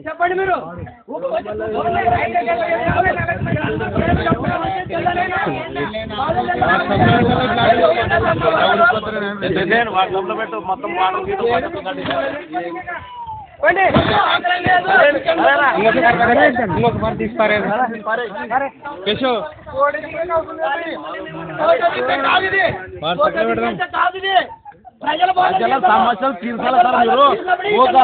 చెప్పండి మీరు వాట్సాప్లో పెట్టు మొత్తం ప్రజల సమస్యలు తీర్చాలి సార్. మీరు ఒక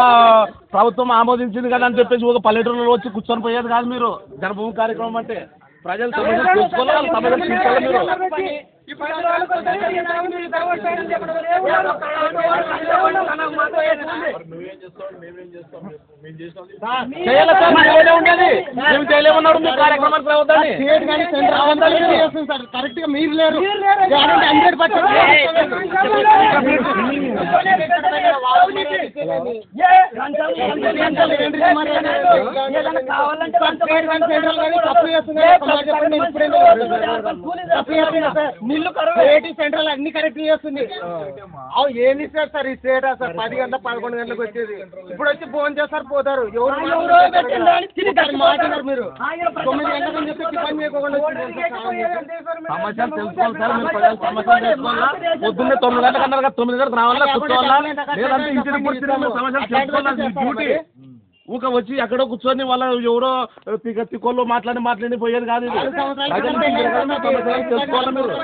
ప్రభుత్వం ఆమోదించింది కదా అని చెప్పేసి ఒక పల్లెటూరులో వచ్చి కూర్చొని పోయేది కాదు. మీరు జన్మభూమి కార్యక్రమం అంటే ప్రజల సమస్యలు తెలుసుకోవాలి, వాళ్ళ సమస్యలు తీర్చాలి. మీరు చేయాలి సార్, మీరే ఉండేది మేము చేయలేమన్నాడు. మీ కార్యక్రమానికి రావద్దండి. కరెక్ట్ గా మీరు లేరు. సెంట్రల్ అన్ని కరెక్ట్ చేస్తుంది. ఏమి ఇస్తారు సార్ ఈ స్టేట్? సార్ 10 గంటల 11 గంటలకు వచ్చేది. ఇప్పుడు వచ్చి ఫోన్ చేస్తారు, పోతారు. ఎవరు మాట్లాడారు? మీరు 9 గంటలకు చెప్పి టిఫిన్ చేయకుండా సమస్యలు తెలుసుకోవాలి సార్. మీరు ప్రజల సమస్యలు తెలుసుకోవాలా? పొద్దున్నే 9 గంటలకు అన్నారు కదా, 9 గంటలకు రావాలా, కూర్చోవాలా? లేదంటే ఇంటికి కూర్చొని సమస్యలు తెలుసుకోవాలి. డ్యూటీ ఊక వచ్చి ఎక్కడో కూర్చొని వాళ్ళ ఎవరో తిక్కోళ్ళు మాట్లాడి పోయేది కాదు. ఇది తెలుసుకోవాలి మీరు.